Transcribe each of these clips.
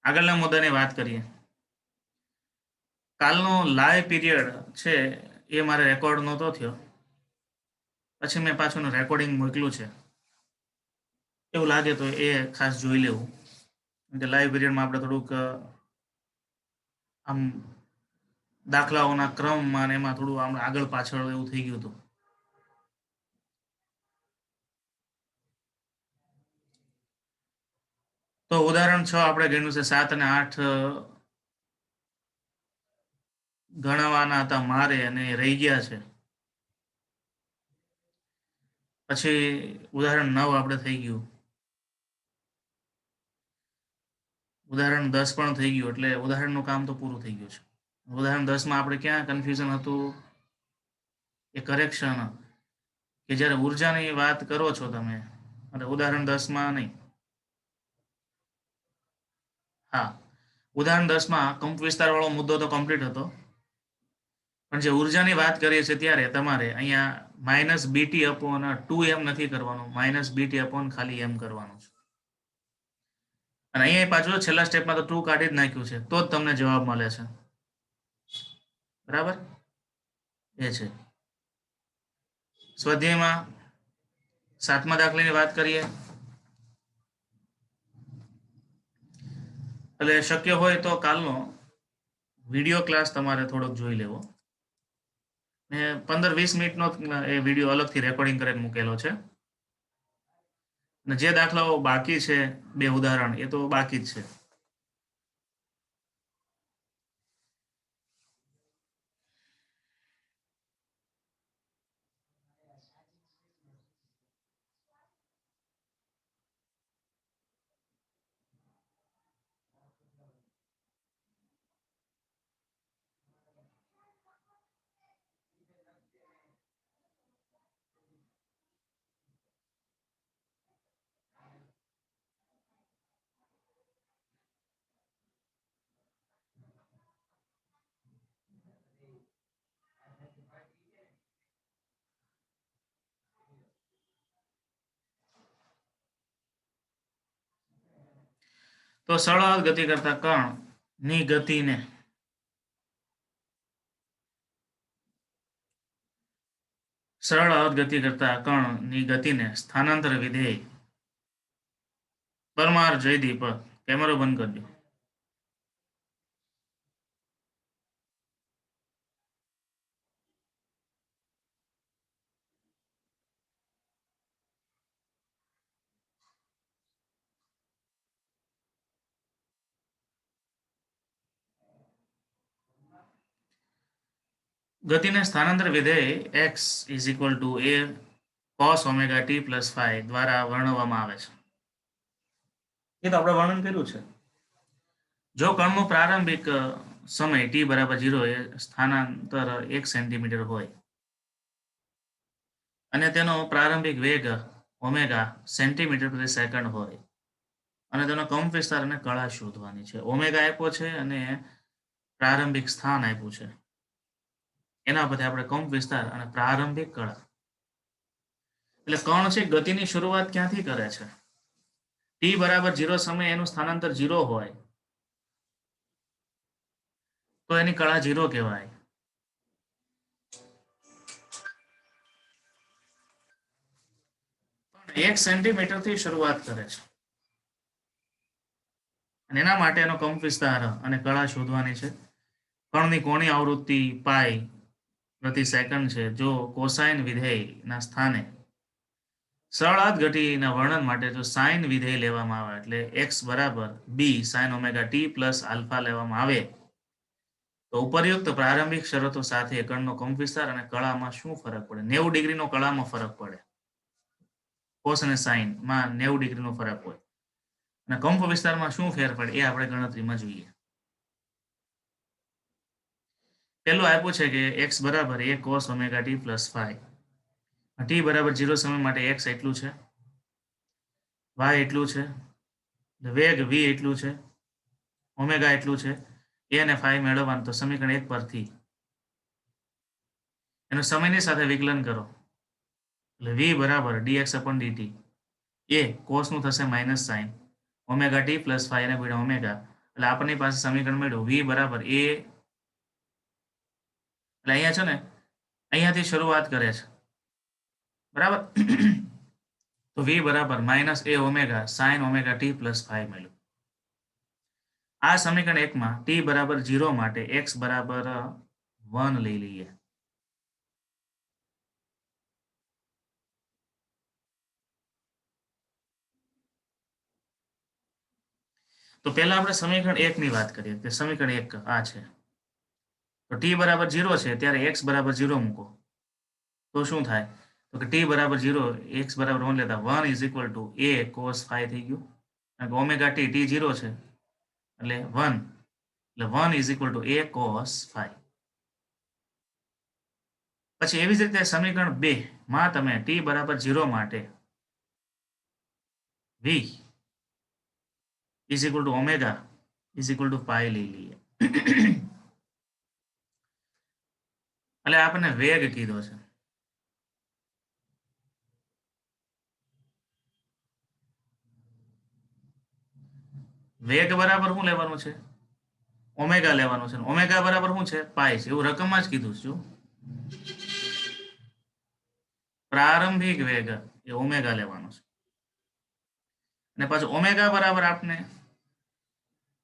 આગળના મુદ્દાની વાત કરીએ. કાલનો લાઈવ પીરિયડ છે એ મારે રેકોર્ડ નહોતો થયો, પછી મેં પાછું રેકોર્ડિંગ મોકલ્યું છે. એવું લાગે તો એ ખાસ જોઈ લેવું, કે લાઈવ પીરિયડમાં આપણે થોડુંક આમ દાખલાઓના ક્રમમાં ને એમાં થોડું આમ આગળ પાછળ એવું થઈ ગયું હતું. તો ઉદાહરણ 6 આપણે ગણ્યું છે 7 અને 8 ગણવાના હતા મારે અને રહી ગયા છે. પછી ઉદાહરણ 9 આપણે થઈ ગયું, ઉદાહરણ 10 પણ થઈ ગયું, એટલે ઉદાહરણનું કામ તો પૂરું થઈ ગયું છે. ઉદાહરણ 10માં આપણે ક્યાં કન્ફ્યુઝન હતું, એ કરેક્શન કે જ્યારે ઉર્જાની વાત કરો છો તમે, અને ઉદાહરણ 10માં નહીં. હા, ઉદાહરણ 10માં કંપ વિસ્તાર વાળો મુદ્દો તો કમ્પ્લીટ હતો, પણ જે ઉર્જાની વાત કરીએ છીએ ત્યારે તમારે અહીંયા -BT અપોન 2m નથી કરવાનું, -BT અપોન ખાલી m કરવાનું છે. અને અહીંયા પાછું છેલ્લા સ્ટેપમાં તો 2 કાઢી જ નાખ્યું છે, તો જ તમને જવાબ મળે છે. બરાબર, એ છે. સ્વાધ્યાયમાં 7મા દાખલાની વાત કરીએ. એટલે શક્ય હોય તો કાલનો વિડીયો ક્લાસ તમારે થોડોક જોઈ લેવો. મેં 15-20 મિનિટનો એ વિડીયો અલગથી રેકોર્ડિંગ કરીને મૂકેલો છે. અને જે દાખલાઓ બાકી છે, 2 ઉદાહરણ, એ તો બાકી જ છે. તો સરળ ગતિ કરતા કણની ગતિને સરળ ગતિ કરતા કણની ગતિને સ્થાનાંતર વિધેય પરમાર જયદીપ, કેમેરો બંધ કરજો. ગતિને સ્થાનાંતર વિધેય x = a cos omega t + phi દ્વારા વર્ણવવામાં આવે છે. એ તો આપણે વર્ણન કર્યું છે. જો કણનું પ્રારંભિક સમય t = 0 એ સ્થાનાંતર 1 સેન્ટીમીટર હોય અને તેનો પ્રારંભિક વેગ ઓમેગા સેન્ટીમીટર પ્રતિ સેકન્ડ હોય, અને તેનો કંપ વિસ્તાર અને કળા શોધવાની છે. ઓમેગા આપ્યો છે અને પ્રારંભિક સ્થાન આપ્યું છે. એના પરથી આપણે કંપ વિસ્તાર અને પ્રારંભિક કળા, એટલે કણ છે ગતિની શરૂઆત ક્યાંથી કરે છે? t = 0 સમયે એનું સ્થાનાંતર 0 હોય તો એની કળા 0 કહેવાય. 1 સેન્ટીમીટરથી શરૂઆત કરે છે, અને એના માટે એનો કંપ વિસ્તાર અને કળા શોધવાની છે. કણની કોણીય આવૃત્તિ પાઈ પ્રતિ સેકન્ડ છે. જો કોસાઇન વિધેયના સ્થાને સરળ ગતિના વર્ણન માટે જો સાઇન વિધેય લેવામાં આવે, એટલે x = b sin omega t + alpha લેવામાં આવે, તો ઉપરયુક્ત પ્રારંભિક શરતો સાથે કણનો કંપ વિસ્તાર અને કળામાં શું ફરક પડે? 90 ડિગ્રીનો કળામાં ફરક પડે. કોસ અને સાઇન માં 90 ડિગ્રીનો ફરક હોય, અને કંપ વિસ્તારમાં શું ફેર પડે એ આપણે ગણતરીમાં જોઈએ. પેલું આપ્યું છે કે x = a cos omega t + phi. t = 0 સમય માટે x એટલું છે, y એટલું છે, વેગ v એટલું છે, ઓમેગા એટલું છે. a અને phi મેળવવાનું તો સમીકરણ 1 પરથી એનું સમયની સાથે વિકલન કરો, એટલે v = dx/dt. એ કોસનું થશે minus sine omega t + phi ને ગુણ્યા ઓમેગા, એટલે આપણી પાસે સમીકરણ મળ્યું v બરાબર a, એટલે અહીંયા છે ને અહીંયાથી શરૂઆત કરે છે, બરાબર. તો v બરાબર minus a omega sine omega t plus 5 મળ્યું. આ સમીકરણ 1 માં t બરાબર 0 માટે x બરાબર 1 લઈ લઈએ. તો પહેલા આપણે સમીકરણ 1 ની વાત કરીએ કે સમીકરણ 1 આ છે. તો t બરાબર 0 છે ત્યારે x બરાબર 0 મૂકો તો શું થાય? તો કે t બરાબર 0 x બરાબર 1 લેતા 1 is equal to a cos 5 થઈ ગયું. કારણ કે ઓમેગા t 0 છે એટલે 1, એટલે 1 is equal to a cos 5. પછી એવી જ રીતે સમીકરણ 2 માં તમે t બરાબર 0 માટે v is equal to omega is equal to pi લઈ લઈએ. એટલે આપણને વેગ કીધો છે. વેગ બરાબર શું લેવાનું છે? ઓમેગા લેવાનું છે. ઓમેગા બરાબર શું છે? પાઈ છે. એવું રકમમાં જ કીધું છું. પ્રારંભિક વેગ એ ઓમેગા લેવાનો છે. અને પાછું ઓમેગા બરાબર આપણે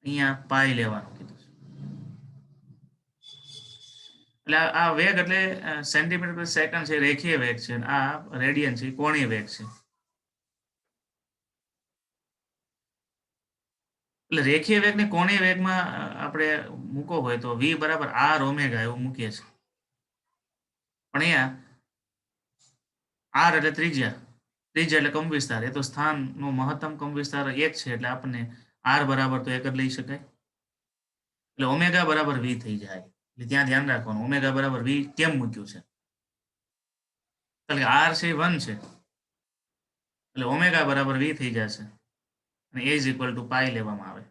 અહીંયા પાઈ લેવાનું કીધું છે. એટલે આ વેગ એટલે સેન્ટીમીટર પર સેકન્ડ છે, રેખીય વેગ છે. આ રેડિયન છે, કોણીય વેગ છે. એટલે રેખીય વેગને કોણીય વેગમાં આપણે મૂકો હોય તો v બરાબર r ઓમેગા એવું મૂકીએ છીએ. પણ અહીંયા r એટલે ત્રિજ્યા એટલે કંપ વિસ્તાર. એ તો સ્થાનનો મહત્તમ કંપ વિસ્તાર 1 છે એટલે આપણને r બરાબર તો 1 જ લઈ શકાય. એટલે ઓમેગા બરાબર v થઈ જાય. એટલે ત્યાં ધ્યાન રાખવાનું ઓમેગા બરાબર v કેમ મૂક્યું છે? એટલે r છે 1 છે એટલે ઓમેગા બરાબર v થઈ જશે અને a is equal to pi લેવામાં આવે.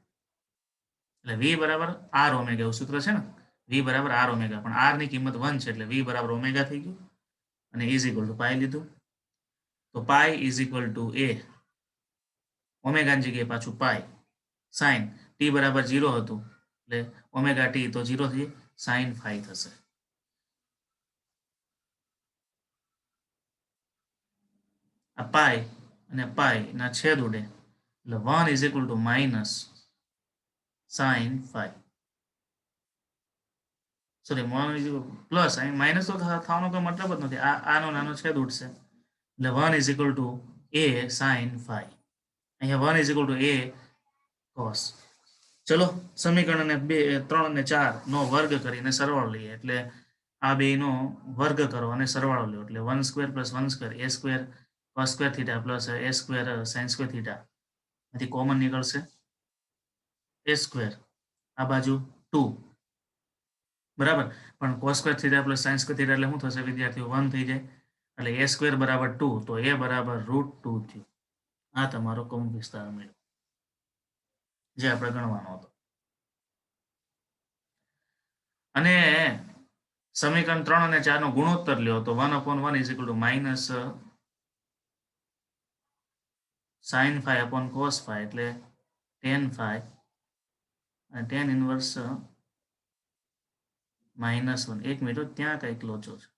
એટલે v બરાબર r ઓમેગા એવું સૂત્ર છે ને, v બરાબર r ઓમેગા, પણ r ની કિંમત 1 છે એટલે v બરાબર ઓમેગા થઈ ગયું અને ઇઝ ઇક્વલ ટુ પાઈ લીધું. તો પાઈ ઇઝ ઇક્વલ ટુ a ઓમેગાની જગ્યાએ પાછું પાઈ સાઇન t બરાબર 0 હતું એટલે ઓમેગા t તો 0 થી સાઇન 5 થશે. આ પાઈ અને પાઈ ના છેદ ઉડે એટલે 1 is equal two minus sign 5. Sorry plus અહીં માઇનસ તો થવાનો કોઈ મતલબ જ નથી. આનો નાનો છેદ ઉડશે એટલે 1 is equal to a sine 5. અહીંયા 1 is equal to a cos. ચલો સમીકરણને 2, 3 અને 4 નો વર્ગ કરીને સરવાળો લઈએ. એટલે આ બેનો વર્ગ કરો અને સરવાળો લો એટલે 1 square plus 1 square a square cos square theta plus a square sin square theta માંથી કોમન નીકળશે a સ્ક્વેર, આ બાજુ 2 બરાબર. પણ cos square theta plus sin square theta એટલે શું થશે વિદ્યાર્થીઓ? 1 થઈ જાય. એટલે a સ્ક્વેર બરાબર 2 તો a બરાબર √2 થયું. આ તમારો કંપ વિસ્તાર મળ્યો જે આપણે ગણવાનો હતો. અને સમીકરણ 3 અને 4 નો ગુણોત્તર લ્યો તો 1/1 is equal two minus sin 5 cos 5 એટલે tan 5 અને tan ઇનવર્સ -1. 1 મિનિટ, ત્યાં કંઈક લોચો છે.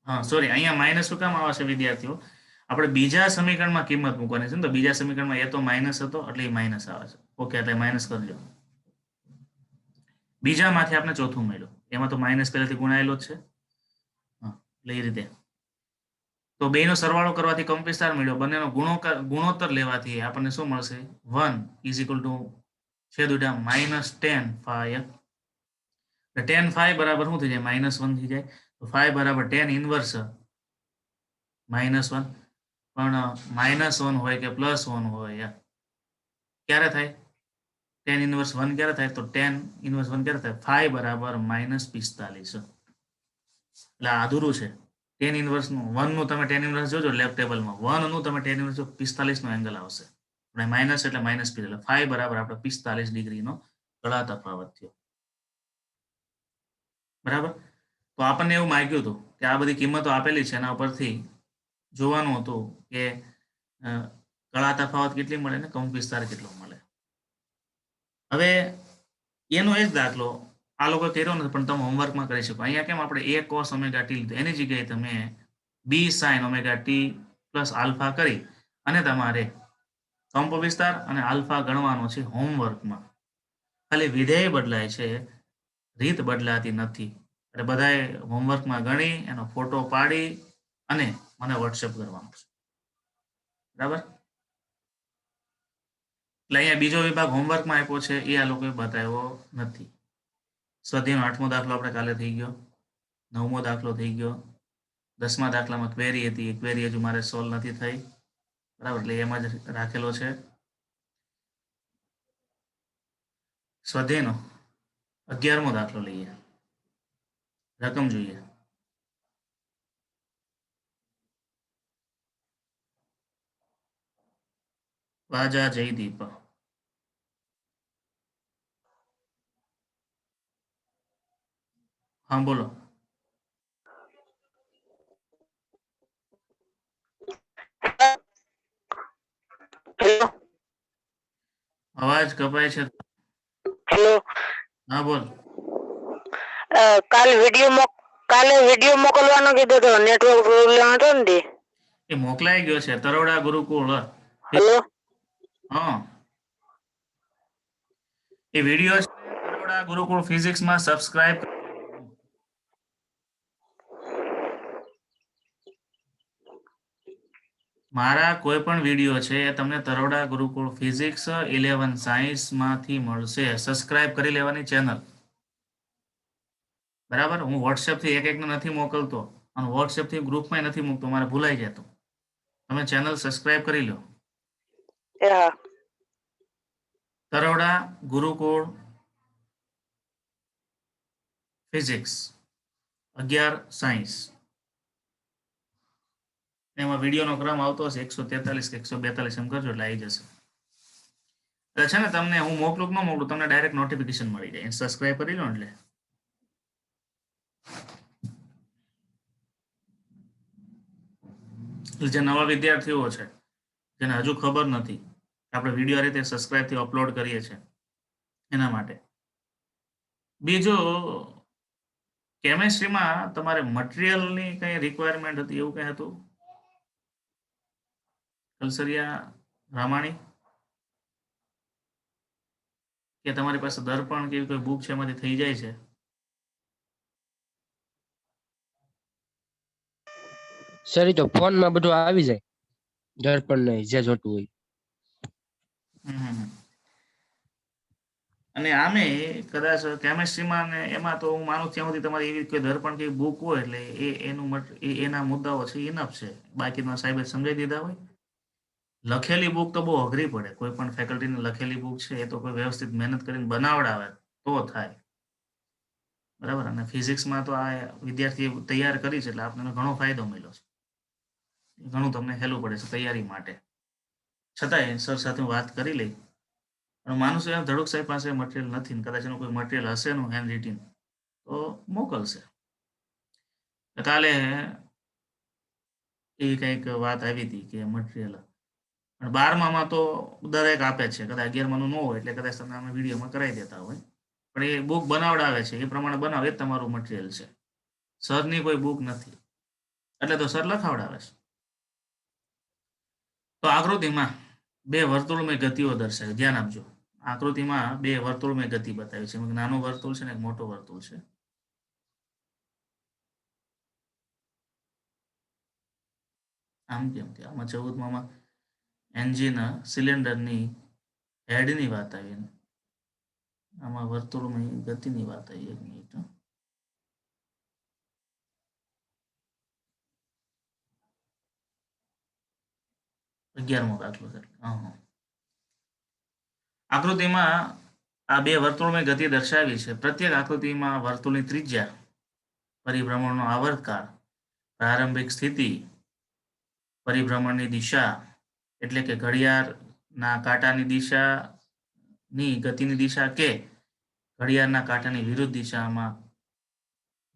હા સોરી, અહીંયા માઇનસ શું કામ આવશે વિદ્યાર્થીઓ? આપણે બીજા સમીકરણમાં કિંમત મૂકવાની છે ને, તો બીજા સમીકરણમાં એ તો માઇનસ હતો એટલે એ માઇનસ આવે છે. ઓકે, એટલે માઇનસ કરજો. બીજામાંથી આપણે ચોથું મળ્યું, એમાં તો માઇનસ પહેલાથી ગુણાયેલો જ છે. હા, એટલે એ રીતે તો બેનો સરવાળો કરવાથી કંપ વિસ્તાર મળ્યો. બંનેનો ગુણોત્તર લેવાથી આપણને શું મળશે? 1 ઇઝ ઇક્વલ ટુ છેદ ઉડા -tan 5. tan 5 બરાબર શું થઈ જાય? -1 થઈ જાય. તો 5 બરાબર tan ઇનવર્સ -1. પણ -1 હોય કે +1 હોય ક્યારે થાય? tan ઇનવર્સ 1 ક્યારે થાય? તો tan ઇનવર્સ 1 ક્યારે થાય? 5 બરાબર -45. એટલે આ અધૂરું છે. tan ઇનવર્સ નું 1 નું તમે tan ઇનવર્સ જોજો લેફ્ટ ટેબલમાં, 1 નું તમે tan ઇનવર્સ 45 નો એંગલ આવશે. માઇનસ એટલે માઇનસ 50 એટલે phi બરાબર આપણે 45 ડિગ્રીનો કળા તફાવત થયો. બરાબર. તો આપણને એવું માંગ્યું હતું કે આ બધી કિંમતો આપેલી છે એના ઉપરથી જોવાનું હતું કે કળા તફાવત કેટલી મળે ને કંપ વિસ્તાર કેટલો મળે. હવે એનો એ જ દાખલો આ લોકો કર્યો નથી પણ તમે હોમવર્કમાં કરી શકો. અહીંયા કેમ આપણે a cos ઓમેગા t લીધું એની જગ્યાએ તમે b sin omega t plus alpha કરી અને તમારે કંપ વિસ્તાર અને આલ્ફા ગણવાનો છે હોમવર્કમાં. ખાલી વિધેય બદલાય છે, રીત બદલાતી નથી. એટલે બધાએ હોમવર્કમાં ગણી એનો ફોટો પાડી અને મને વોટ્સએપ કરવાનો છે. બરાબર. એટલે અહીંયા બીજો વિભાગ હોમવર્કમાં આપ્યો છે એ આ લોકોએ બતાવ્યો નથી. સ્વાધ્યાયનો 8મો દાખલો આપણે કાલે થઈ ગયો, 9મો દાખલો થઈ ગયો, 10મા દાખલામાં ક્વેરી હતી, એ ક્વેરી હજુ મારે સોલ્વ નથી થઈ. બરાબર. એટલે એમાં જ રાખેલો છે. સ્વાધ્યાયનો 11મો દાખલો લઈએ. રકમ જોઈએ. વાજા જયદીપ. હા બોલો. અવાજ કપાય છે. હેલો. હા બોલ. કાલે વિડિયો મોકલવાનો કીધું તો નેટવર્ક પ્રોબ્લેમ હતો ને. એ મોકલાઈ ગયો છે તરોડા ગુરુકુળ. હેલો. હા એ વિડિયો છે તરોડા ગુરુકુળ ફિઝિક્સમાં સબસ્ક્રાઇબ. મારા કોઈ પણ વિડીયો છે એ તમને તરોડા ગુરુકુળ ફિઝિક્સ 11 સાયન્સમાંથી મળશે. સબસ્ક્રાઇબ કરી લેવાની ચેનલ. બરાબર. હું વોટ્સએપથી એકને નથી મોકલતો અને વોટ્સએપથી ગ્રુપમાં નથી મૂકતો, મારે ભૂલાઈ જતો. તમે ચેનલ સબસ્ક્રાઇબ કરી લો. તરોડા ગુરુકુળ ફિઝિક્સ 11 સાયન્સ. એમાં વિડીયોનો ક્રમ આવતો હશે 143 કે 142 એમ કરજો એટલે આવી જશે. એટલે છે ને તમને હું મોકલું કે ન મોકલું તમને ડાયરેક્ટ નોટિફિકેશન મળી જાય. સબસ્ક્રાઇબ કરી લો એટલે. જે નવા વિદ્યાર્થીઓ છે જેને હજુ ખબર નથી આપણે વિડીયો આ રીતે સબસ્ક્રાઇબથી અપલોડ કરીએ છીએ એના માટે. બીજું કેમેસ્ટ્રીમાં તમારે મટીરિયલની કઈ રિક્વાયરમેન્ટ હતી એવું કઈ હતું? કલસરિયા રામાણી કે તમારી પાસે દર્પણ કે કોઈ બુક છે એમાંથી થઈ જાય છે? સર તો ફોનમાં બધું આવી જાય, દર્પણ નહીં જે જોતું હોય. અને આમે કદાચ કેમેસ્ટ્રીમાં ને એમાં તો હું માનું ત્યાં સુધી તમારી એવી કોઈ દર્પણ કે બુક હોય એટલે એના મુદ્દાઓ છે ઇનફ છે. બાકીના સાહેબે સમજાવી દીધા હોય. લખેલી બુક તો બહુ અઘરી પડે. કોઈ પણ ફેકલ્ટીની લખેલી બુક છે એ તો કોઈ વ્યવસ્થિત મહેનત કરીને બનાવડાવે તો થાય. બરાબર. અને ફિઝિક્સમાં તો આ વિદ્યાર્થીએ તૈયાર કરી છે એટલે આપણને ઘણો ફાયદો મળ્યો છે. ઘણું તમને હેલું પડે છે તૈયારી માટે. છતાંય સર સાથે વાત કરી લઈ અને માનું છું ધડુક સાહેબ પાસે મટીરિયલ નથી ને કદાચ એનું કોઈ મટીરિયલ હશે નું હેન્ડ રિટિન તો મોકલશે. કાલે એ કંઈક વાત આવી હતી કે મટીરિયલ 12માં તો દરેક આપે છે. કદાચ 11માં ન હોય એટલે કદાચ તમે અમે વિડીયોમાં કરાવી દેતા હોય પણ એ બુક બનાવડાવે છે એ પ્રમાણે બનાવે એ તમારું મટીરિયલ છે. સરની કોઈ બુક નથી એટલે તો સર લખાવડાવે છે. તો આકૃતિમાં 2 વર્તુળમય ગતિઓ દર્શાવી. ધ્યાન આપજો. આકૃતિમાં 2 વર્તુળમય ગતિ બતાવી છે. નાનું વર્તુળ છે ને એક મોટો વર્તુળ છે. આમ કેમ કે આમાં 14માં એન્જિન સિલિન્ડરની હેડની વાત આવી, આમાં વર્તુળમય ગતિની વાત આવી. 1 મિનિટ. 11મો દાખલો છે. આકૃતિમાં આ 2 વર્તુળમય ગતિ દર્શાવી છે. પ્રત્યેક આકૃતિમાં વર્તુળની ત્રિજ્યા, પરિભ્રમણનો આવર્તકાળ, પ્રારંભિક સ્થિતિ, પરિભ્રમણની દિશા એટલે કે ઘડિયાળ ના કાંટાની દિશાની ગતિની દિશા કે ઘડિયાળના કાંટાની વિરુદ્ધ દિશામાં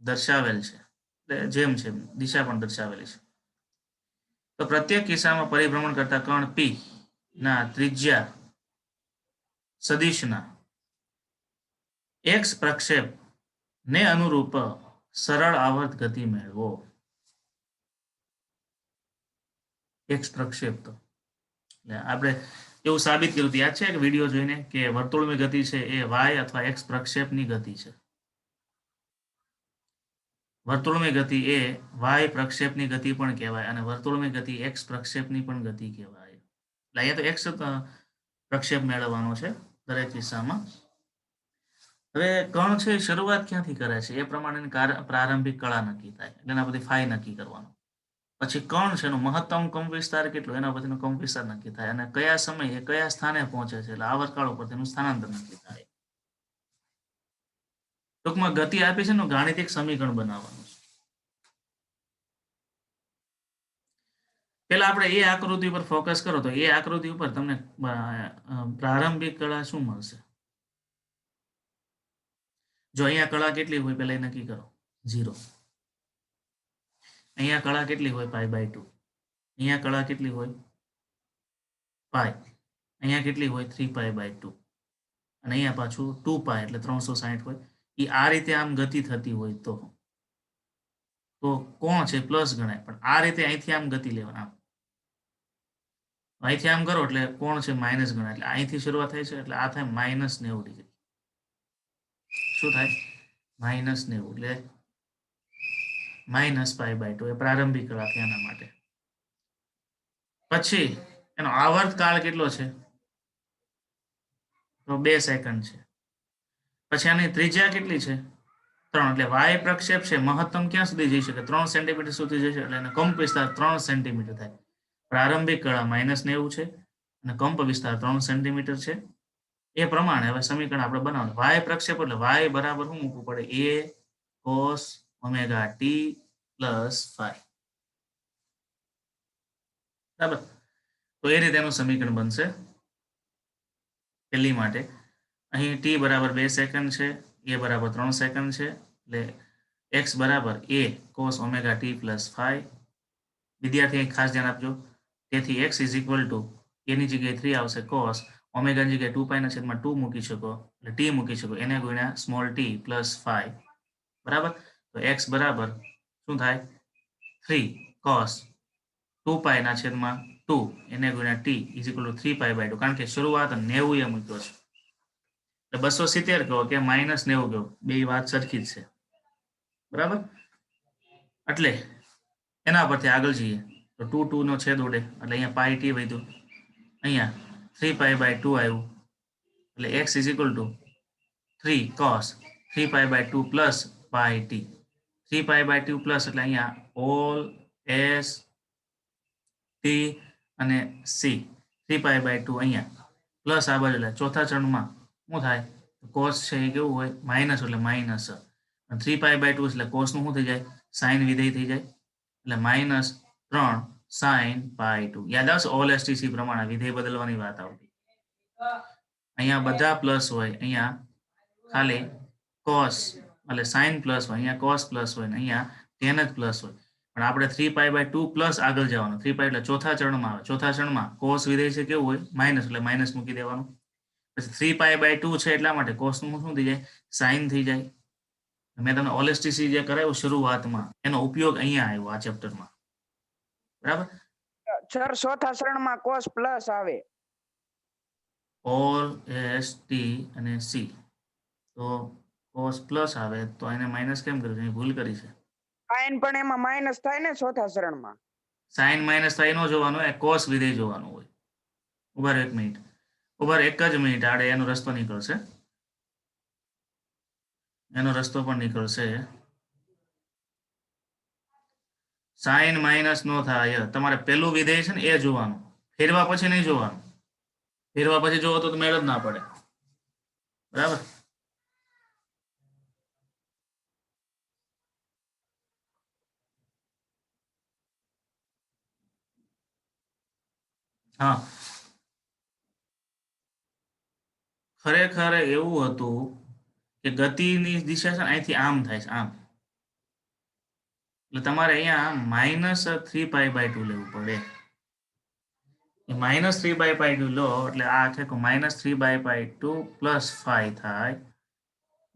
દર્શાવેલ છે, એટલે જેમ છે દિશા પણ દર્શાવેલી છે. તો પ્રત્યેક કિસ્સામાં પરિભ્રમણ કરતા કણ પી ના ત્રિજ્યા સદિશના એક્સ પ્રક્ષેપ ને અનુરૂપ સરળ આવર્ત ગતિ મેળવો. એક્સ પ્રક્ષેપ તો એટલે આપણે એવું સાબિત કર્યું યાદ છે કે વિડીયો જોઈને કે વર્તુળની ગતિ છે એ વાય અથવા એક્સ પ્રક્ષેપની ગતિ છે. વર્તુળની ગતિ એ વાય પ્રક્ષેપની ગતિ પણ કહેવાય અને વર્તુળની ગતિ એક્સ પ્રક્ષેપની પણ ગતિ કહેવાય. એટલે અહીંયા તો એક્સ પ્રક્ષેપ મેળવવાનો છે દરેક કિસ્સામાં. હવે કણ છે શરૂઆત ક્યાંથી કરે છે એ પ્રમાણેની પ્રારંભિક કળા નક્કી થાય, એના પછી ફાઈ નક્કી કરવાનો. પછી કણ છે એનો મહત્તમ કંપ વિસ્તાર કેટલો, એના પછીનો કંપ વિસ્તાર નક્કી થાય અને કયા સમયે કયા સ્થાને પહોંચે છે, એટલે આવર્તકાળ ઉપર તેનું સ્થાનાંતર નક્કી થાય. ટૂંકમાં ગતિ આપી છે ને ગાણિતિક સમીકરણ બનાવવાનું છે. પેલા આપણે એ આકૃતિ ઉપર ફોકસ કરો તો એ આકૃતિ ઉપર તમને પ્રારંભિક કળા શું મળશે. જો અહીંયા કળા કેટલી હોય પેલા એ નક્કી કરો, 0. અહીંયા કળા કેટલી હોય π/2. અહીંયા કળા કેટલી હોય π. અહીંયા કેટલી હોય 3π/2 અને અહીંયા પાછું 2π એટલે 360 હોય. એ આ રીતે આમ ગતિ થતી હોય તો કોણ છે પ્લસ ગણાય, પણ આ રીતે અહીંથી આમ ગતિ લેવાના, અહીંથી આમ કરો એટલે કોણ છે માઇનસ ગણાય. એટલે અહીંથી શરૂઆત થાય છે એટલે આ થાય -90°. શું થાય -90, એટલે -π/2 એ પ્રારંભિક કળા એના માટે. પછી એનો આવર્ત કાળ કેટલો છે તો 2 સેકન્ડ છે. પછી આની ત્રિજ્યા કેટલી છે 3, એટલે વાય પ્રક્ષેપ છે મહત્તમ ક્યાં સુધી જઈ શકે 3 સેન્ટીમીટર સુધી જશે, એટલે એનો કંપ વિસ્તાર 3 સેન્ટીમીટર થાય. પ્રારંભિક કળા -90 છે અને કંપ વિસ્તાર 3 સેન્ટીમીટર છે. એ પ્રમાણે હવે સમીકરણ આપણે બનાવવાનું. વાય પ્રક્ષેપ એટલે વાય બરાબર શું મૂકવું પડે, a cos ωt plus phi. બરાબર, તો એ રીતે એનું સમીકરણ બનશે. પહેલી માટે અહીં t બરાબર 2 સેકન્ડ છે, a બરાબર 3 સેકન્ડ છે, એટલે x બરાબર a cos ωt plus phi. વિદ્યાર્થી ખાસ ધ્યાન આપજો. તેથી x ઇઝ ઇક્વલ ટુ એની જગ્યાએ 3 આવશે, cos ઓમેગાની જગ્યાએ 2π ના છેદમાં 2 મૂકી શકો, એટલે t મૂકી શકો, એને ગુણ્યા સ્મોલ t પ્લસ phi. બરાબર, તો x બરાબર શું થાય 3 cos 2π ના છેદમાં 2 એને ગુણ્યા t ઇઝ ઇક્વલ ટુ 3π/2. કારણ કે શરૂઆત 90 એ મૂક્યો છે એટલે 270 કહો કે -90 કહો, બે વાત સરખી જ છે. બરાબર, એટલે એના પરથી આગળ જઈએ તો 2 નો છેદ ઉડે એટલે અહીંયા πt વધ્યું, અહીંયા 3π/2 આવ્યું, એટલે x is equal to 3 cos 3π/2 plus πt. 3π/2 plus એટલે અહીંયા ઓલ s t અને c 3π/2 અહીંયા પ્લસ આ બાજુ, એટલે ચોથા ચરણમાં શું થાય કોસ છે એ કેવું હોય માઇનસ, એટલે માઇનસ 3π/2 એટલે કોસનું શું થઈ જાય સાઇન વિધેય થઈ જાય, એટલે -3 sin π2. યાદ આવશે ઓલ એસટીસી પ્રમાણે વિધેય બદલવાની વાત આવતી. અહીંયા બધા પ્લસ હોય, અહીંયા ખાલી કોસ એટલે સાઇન પ્લસ હોય, અહીંયા કોસ પ્લસ હોય ને અહીંયા tan જ પ્લસ હોય. પણ આપણે 3π/2 પ્લસ આગળ જવાનું, 3π એટલે ચોથા ચરણમાં આવે, ચોથા ચરણમાં કોસ વિધેય છે કેવું હોય માઇનસ, એટલે માઇનસ મૂકી દેવાનું. પછી 3π/2 છે એટલા માટે કોસનું શું થઈ જાય સાઇન થઈ જાય. મેં તમને ઓલેસ્ટીસી જે કરાવ્યું શરૂઆતમાં એનો ઉપયોગ અહીંયા આવ્યો આ ચેપ્ટરમાં. બરાબર, સર ચોથા ચરણમાં cos પ્લસ આવે, ઓલ એસ ટી અને સી, તો cos પ્લસ આવે તો એને માઇનસ કેમ કર્યું છે, ભૂલ કરી છે. sin પણ એમાં માઇનસ થાય ને ચોથા ચરણમાં. સાઇન માઇનસ થાય નો જોવાનું, એ કોસ વિધેય જોવાનું હોય. ઉભા એક મિનિટ, ઉભા એક જ મિનિટ, આડે એનો રસ્તો નીકળશે, એનો રસ્તો પણ નીકળશે. સાઇન માઇનસ નો થાય, તમારે પેલું વિધેય છે ને એ જોવાનું, ફેરવા પછી નહીં જોવાનું. ફેરવા પછી જોવો તો મેળ જ ના પડે. બરાબર, હા ખરેખર એવું હતું કે ગતિની દિશા છે ને અહીંથી આમ થાય છે, આમ. એટલે તમારે અહીંયા -3π/2 લેવું પડે. -3π/2 લો એટલે આ છે -3π/2 + 5 થાય.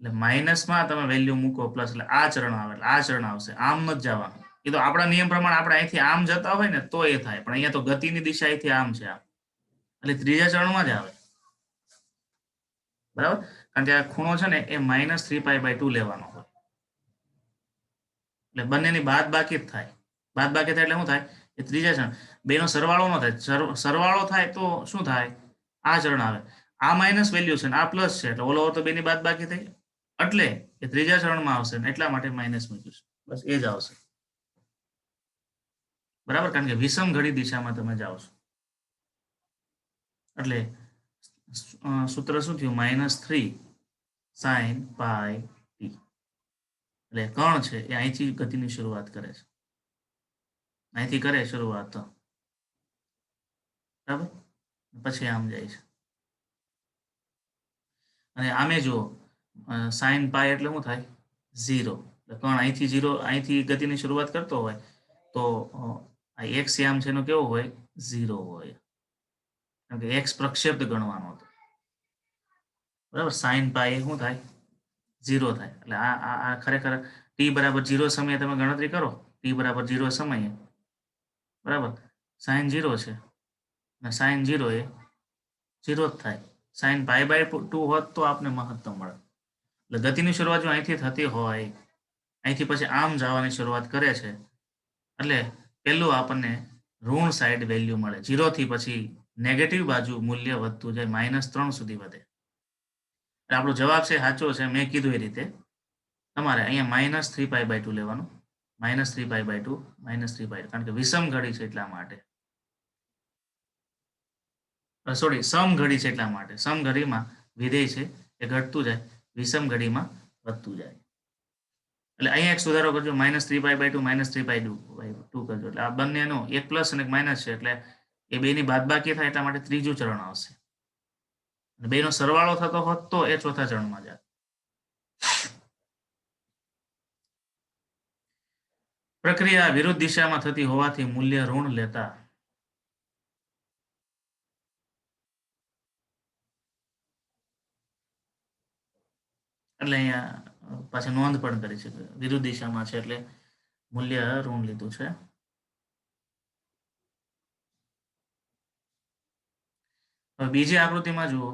એટલે માઇનસમાં તમે વેલ્યુ મૂકો પ્લસ એટલે આ ચરણ આવે, એટલે આ ચરણ આવશે. આમ નથી જવાનું. એ તો આપણા નિયમ પ્રમાણે આપણે અહીંથી આમ જતા હોય ને તો એ થાય, પણ અહીંયા તો ગતિની દિશા અહીંથી આમ છે, આમ. એટલે ત્રીજા ચરણમાં જ આવે, બરાબર. કારણ કે આ ખૂણો છે ને એ -3π/2 લેવાનો હોય. એટલે બંનેની બાદ બાકી જ થાય. બાદ બાકી થાય એટલે શું થાય? એ ત્રીજા ચરણ. બેનો સરવાળો ન થાય. સરવાળો થાય તો શું થાય? આ ચરણ આવે. આ માઇનસ વેલ્યુ છે ને આ પ્લસ છે, એટલે ઓલ ઓવર તો બેની બાદ બાકી થઈ, એટલે એ ત્રીજા ચરણમાં આવશે ને એટલા માટે માઇનસ મૂક્યું છે. બસ એ જ આવશે, બરાબર. કારણ કે વિષમ ઘડી દિશામાં તમે જાઓ છો એટલે સૂત્ર શું થયું? -3 sin πt. એટલે કણ છે એ અહીંથી ગતિની શરૂઆત કરે છે, અહીંથી કરે શરૂઆત, બરાબર. પછી આમ જાય છે. અને આમે જુઓ sin π એટલે શું થાય? 0. એટલે કણ અહીંથી 0, અહીંથી ગતિની શરૂઆત કરતો હોય તો આ x યામ છે એનો કેવો હોય? 0 હોય. કારણ કે x પ્રક્ષેપ ગણવાનો હતો, બરાબર. sin π એ શું થાય? 0 થાય. એટલે આ ખરેખર t બરાબર 0 સમયે તમે ગણતરી કરો, t બરાબર 0 સમયે, બરાબર, sin 0 છે અને sin 0 એ 0 જ થાય. sin π/2 હોત તો આપને મહત્તમ મળે. એટલે ગતિની શરૂઆત જો અહીંથી થતી હોય, અહીંથી પછી આમ જવાની શરૂઆત કરે છે, એટલે પહેલું આપણને ઋણ સાઈડ વેલ્યુ મળે. 0 થી પછી નેગેટિવ બાજુ મૂલ્ય વધતું જાય, -3 સુધી વધે. એટલે આપણો જવાબ છે સાચો છે. મેં કીધું એ રીતે તમારે અહીંયા -3π/2 લેવાનું. -3π/2 -3π/2, કારણ કે વિષમ ઘડી છે એટલા માટે, સોરી, સમઘડી છે એટલા માટે. સમઘડીમાં વિધેય છે એ ઘટતું જાય, વિષમ ઘડીમાં વધતું જાય. એટલે અહીંયા એક સુધારો કરજો, -3π/2 -3π/2 કરજો. એટલે આ બંનેનો એક પ્લસ અને એક માઇનસ છે, એટલે એ બેની બાદબાકી થાય એટલા માટે ત્રીજું ચરણ આવશે. બેનો સરવાળો થતો હોત તો એ ચોથા ચરણમાં જાય. પ્રક્રિયા વિરુદ્ધ દિશામાં થતી હોવાથી મૂલ્ય ઋણ લેતા એટલે અહીંયા પાછી નોંધ પણ કરી છે, વિરુદ્ધ દિશામાં છે એટલે મૂલ્ય ઋણ લીધું છે. હવે બીજી આકૃતિમાં જુઓ,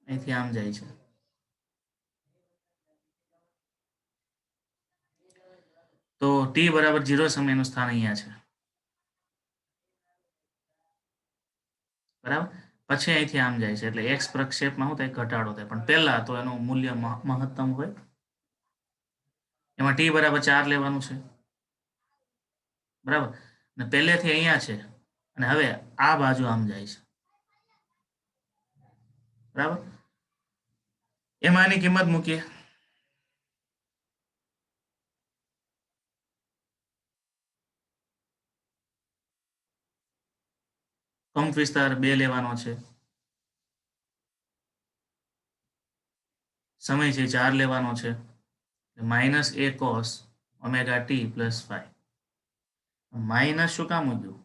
અહીંથી આમ જાય છે. તો t બરાબર 0 સમયનું સ્થાન અહીંયા છે, બરાબર. પછી અહીંથી આમ જાય છે એટલે x પ્રક્ષેપમાં શું થાય? ઘટાડો થાય. પણ પહેલા તો એનું મૂલ્ય મહત્તમ હોય. એમાં t બરાબર 4 લેવાનું છે, બરાબર. અને પહેલેથી અહીંયા છે અને હવે આ બાજુ આમ જાય છે, બરાબર. એમાં આની કિંમત મૂકીએ. કંપ વિસ્તાર 2 લેવાનો છે, સમય છે 4 લેવાનો છે, -a cos ωt + 5. માઇનસ શું કામ મૂક્યું?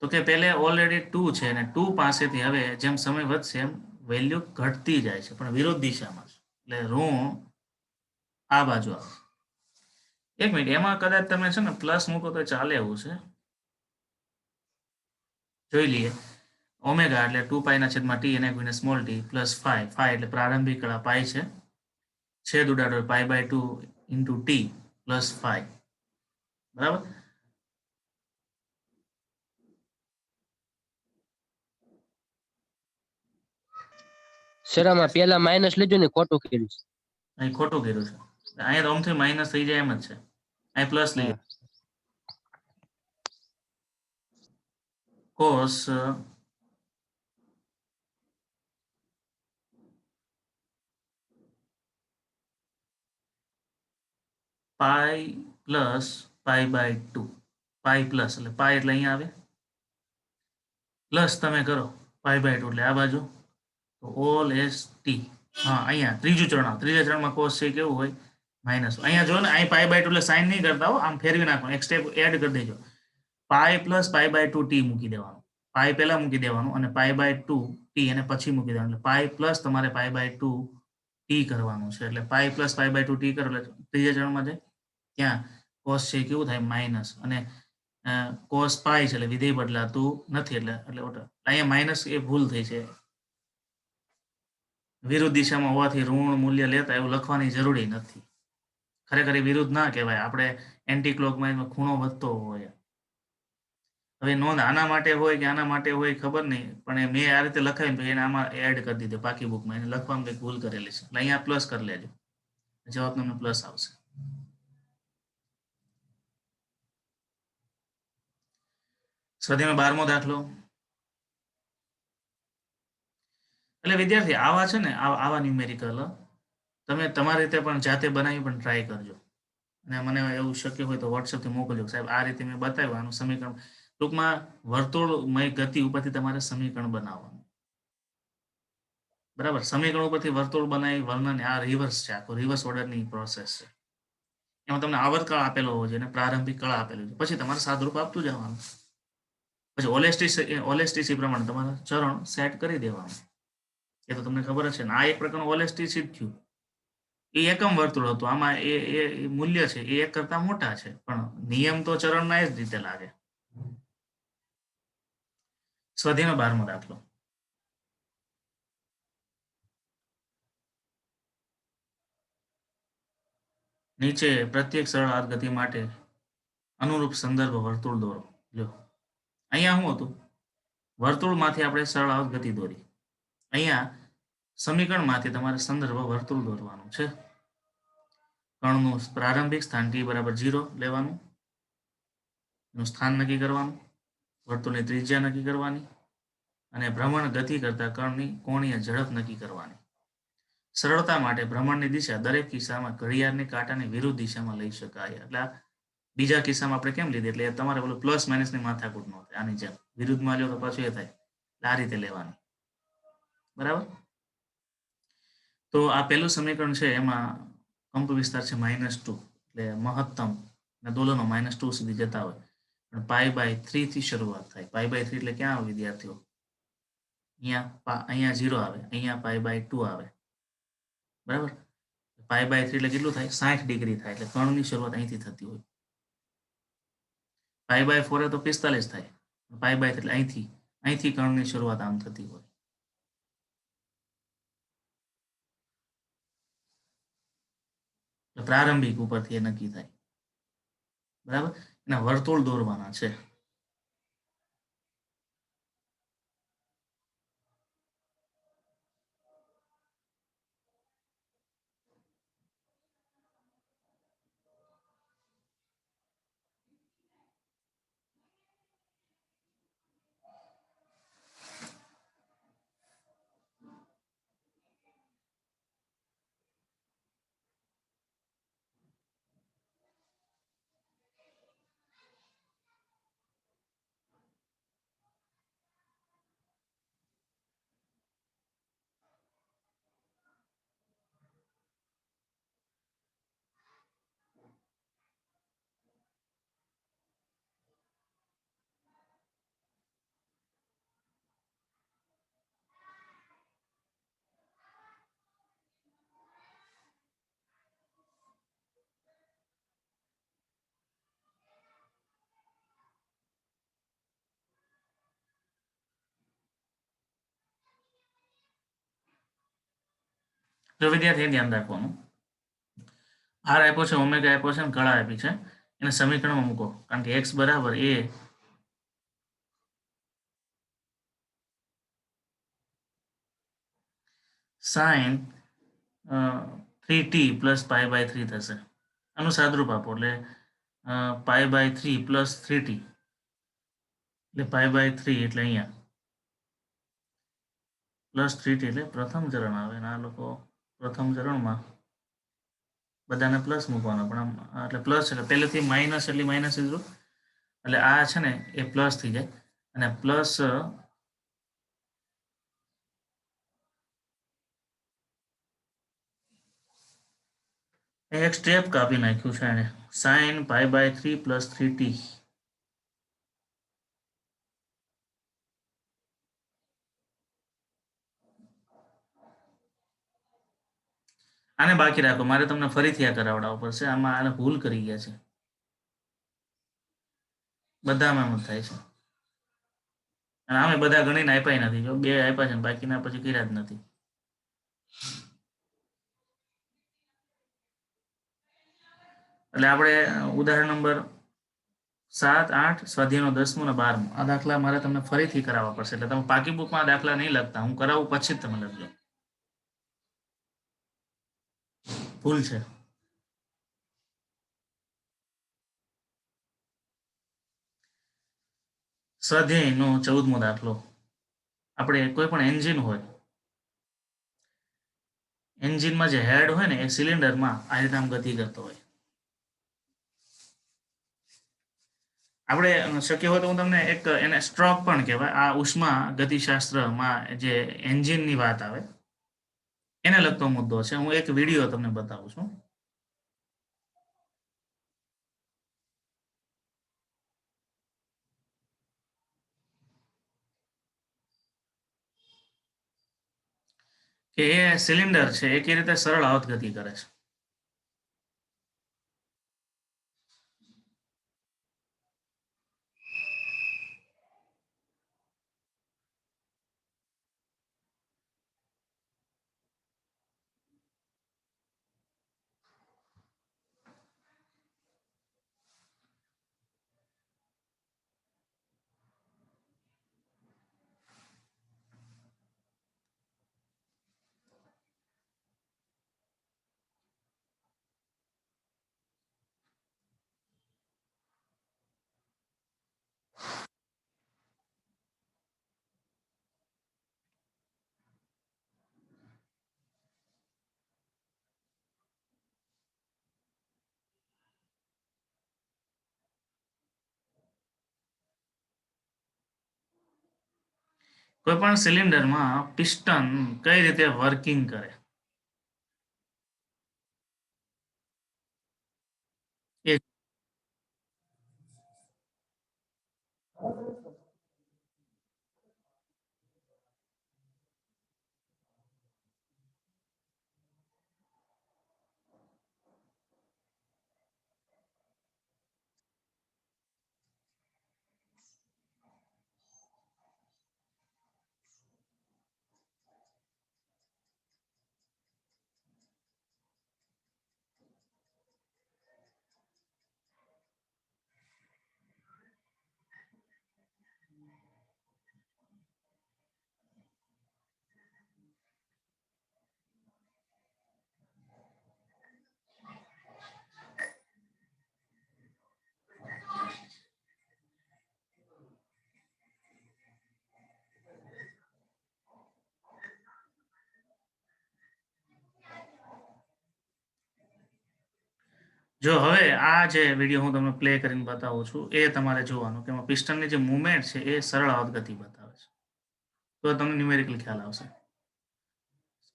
તો કે પહેલે ઓલરેડી 2 છે અને 2 પાસેથી હવે જેમ સમય વધશે એમ વેલ્યુ ઘટતી જાય છે, પણ વિરુદ્ધ દિશામાં છે. એટલે ઋણ આ બાજુ આવે. એક મિનિટ, એમાં કદાચ તમે છે ને પ્લસ મૂકો તો ચાલે એવું છે. જોઈ લઈએ. ઓમેગા એટલે 2π/t n સ્મોલ t + 5 એટલે પ્રારંભિક કળા પાઈ છે, છેદ ઉડાડો π/2 × t + 5, બરાબર. સર આમાં પેલા માઇનસ લીધું ને ખોટું કર્યું છે. અહીં ખોટું કર્યું છે. અહીંયા તો આમથી માઇનસ થઈ જાય એમ જ છે, અહીં પ્લસ લઈએ. cos pi plus pi by 2, pi plus એટલે પાઈ એટલે અહીંયા આવે, પ્લસ તમે કરો પાઈ બાય 2 એટલે આ બાજુ, તો ઓલ એસ ટી. હા, અહીંયા ત્રીજું ચરણ આવે. ત્રીજા ચરણમાં કોસ છે કેવું હોય? માઇનસ. અહીંયા જો ને, અહીં પાઈ બાય 2 એટલે સાઇન નહીં કરતા હો, આમ ફેરવી નાખવાનું, એક સ્ટેપ એડ કરી દેજો. Pi plus pi by 2 t મૂકી દેવાનું, પાઈ પહેલા મૂકી દેવાનું અને પાઈ બાય 2 ટી એને પછી મૂકી દેવાનું, એટલે પાઈ પ્લસ તમારે પાઈ બાય 2 ટી કરવાનું છે. એટલે pi plus pi by 2 t કરો એટલે ત્રીજા ચરણમાં જાય, ત્યાં કોસ છે કેવું થાય? માઇનસ. અને કોસ પાઈ છે એટલે વિધેય બદલાતું નથી, એટલે અહીંયા માઇનસ એ ભૂલ થઈ છે, વિરુદ્ધ દિશામાં હોવાથી ઋણ મૂલ્ય લેતા એવું લખવાની જરૂરી નથી. ખરેખર એ વિરુદ્ધ ના કહેવાય, આપણે એન્ટી ક્લોકવાઇઝમાં ખૂણો વધતો હોય. હવે નોંધ આના માટે હોય કે આના માટે હોય ખબર નહીં, પણ મેં આ રીતે લખાવ્યું તો એને આમાં એડ કરી દીધું પાકી બુકમાં, એને લખવામાં કંઈક ભૂલ કરેલી છે, એટલે અહીંયા પ્લસ કરી લેજો, જવાબ તમને પ્લસ આવશે. સ્વાધ્યાયનો 12મો દાખલો. એટલે વિદ્યાર્થી આવા છે ને, આવા ન્યુમેરિકલ તમે તમારી રીતે પણ જાતે બનાવી પણ ટ્રાય કરજો, અને મને એવું શક્ય હોય તો વોટ્સએપથી મોકલજો, સાહેબ આ રીતે મેં બતાવ્યું, આનું સમીકરણ. ટૂંકમાં વર્તુળમય ગતિ ઉપરથી તમારે સમીકરણ બનાવવાનું, બરાબર? સમીકરણ ઉપરથી વર્તુળ બનાવી વર્ણન, આ રિવર્સ છે, આખો રિવર્સ ઓર્ડરની પ્રોસેસ છે. એમાં તમને આવર્તકાળ આપેલો હોવો જોઈએ અને પ્રારંભિક કાળ આપેલું છે, પછી તમારે સાદરૂપ આપતું જવાનું, પછી ઓલેસ્ટીસી પ્રમાણે તમારે ચરણ સેટ કરી દેવાનું. એ તો તમને ખબર જ છે ને, આ એક પ્રકારનું ઓલેસ્ટીસી જ થયું. એ એકમ વર્તુળ હતું, આમાં એ મૂલ્ય છે એ એક કરતા મોટા છે, પણ નિયમ તો ચરણના એ જ રીતે લાગે. સ્વાધ્યાયનો 12મો દાખલો. નીચે પ્રત્યેક સરળ હાથ ગતિ માટે અનુરૂપ સંદર્ભ વર્તુળ દોરો. લ્યો, અહીંયા શું હતું? વર્તુળમાંથી આપણે સરળ હાથ ગતિ દોરી. અહીંયા સમીકરણમાંથી તમારે સંદર્ભ વર્તુળ દોરવાનું છે. કણનું પ્રારંભિક સ્થાન t બરાબર 0 લેવાનું, એનું સ્થાન નક્કી કરવાનું, વર્તુળની ત્રિજ્યા નક્કી કરવાની, અને ભ્રમણ ગતિ કરતા કણની કોણીય ઝડપ નક્કી કરવાની. સરળતા માટે ભ્રમણની દિશા દરેક કિસ્સામાં ઘડિયાળની કાંટાની વિરુદ્ધ દિશામાં લઈ શકાય. એટલે બીજા કિસ્સામાં આપણે કેમ લીધી? એટલે તમારે બોલો પ્લસ માઇનસની માથાકૂટ ન થાય, આની જેમ વિરુદ્ધમાં લ્યો તો પાછું એ થાય, એટલે આ રીતે લેવાની, બરાબર? તો આ પહેલું સમીકરણ છે, એમાં કંપ વિસ્તાર છે -2, એટલે મહત્તમ અને દોલનો -2 સુધી જતા હોય, પણ પાઈ બાય 3 થી શરૂઆત થાય. પાઈ બાય 3 એટલે ક્યાં આવે વિદ્યાર્થીઓ? અહીંયા 0 આવે, અહીંયા પાઈ બાય 2 આવે, બરાબર? પાઈ બાય 3 એટલે કેટલું થાય? 60 ડિગ્રી થાય, એટલે કણની શરૂઆત અહીંથી થતી હોય. પાઈ બાય 4 તો 45 થાય, પાઈ બાય 3 એટલે અહીંથી કણની શરૂઆત આમ થતી હોય. પ્રારંભિક ઉપરથી એ નક્કી થાય, બરાબર? એના વર્તુળ દોરવાના છે. જો વિદ્યાર્થી ધ્યાન રાખવાનું, આર આપ્યો છે, ઓમેગા આપ્યો છે, કળા આપી છે, એને સમીકરણમાં મૂકો, કારણ કે x બરાબર a sin 3t plus pi by 3 થશે. આનું સાદરૂપ આપો, એટલે પાઈ બાય 3 પ્લસ 3t, એટલે પાઈ બાય 3 એટલે અહીંયા પ્લસ 3t એટલે પ્રથમ ચરણ આવે, અને આ લોકો પ્રથમ ચરણમાં બધાને પ્લસ મૂકવાનો, પણ આમ એટલે પ્લસ એટલે પહેલેથી માઇનસ એટલે માઇનસ લીધું એટલે આ છે ને એ પ્લસ થઈ જાય અને પ્લસ એક સ્ટેપ કાપી નાખ્યું છે એને, sin π/3 + 3t. આને બાકી રાખો, મારે તમને ફરીથી આ કરાવડાવવું પડશે, આમાં આને ભૂલ કરી ગયા છે, બધામાં એમ જ થાય છે. અને આમે બધા ગણીને આપ્યા નથી, જો 2 આપ્યા છે ને બાકીના પછી કર્યા જ નથી. એટલે આપણે ઉદાહરણ નંબર 7, 8, સ્વાધ્યાયનો 10મો અને 12મો આ દાખલા મારે તમને ફરીથી કરાવવા પડશે. એટલે તમે પાકી બુકમાં આ દાખલા નહીં લખતા, હું કરાવું પછી જ તમે લખજો. ભૂલ છે. સ્વાધ્યાયનો 14મો દાખલો. આપણે કોઈ પણ એન્જિન હોય, એન્જિનમાં જે હેડ હોય ને એ સિલિન્ડરમાં આ રીતે આમ ગતિ કરતો હોય. આપણે શક્ય હોય તો હું તમને એક એને સ્ટ્રોક પણ કહેવાય, આ ઉષ્મા ગતિશાસ્ત્રમાં જે એન્જિનની વાત આવે એને લગતો મુદ્દો છે. હું એક વિડીયો તમને બતાવું છું. કે એ સિલિન્ડર છે એ કેવી રીતે સરળ આવત ગતિ કરે છે. કોઈ પણ સિલિન્ડરમાં પિસ્ટન કઈ રીતે વર્કિંગ કરે એ જો હવે આ જે વિડીયો હું તમને પ્લે કરીને બતાવું છું એ તમારે જોવાનું કે એમાં પિસ્ટનની જે મુવમેન્ટ છે એ સરળ આવત ગતિ બતાવે છે, તો તમને ન્યુમેરિકલ ખ્યાલ આવશે.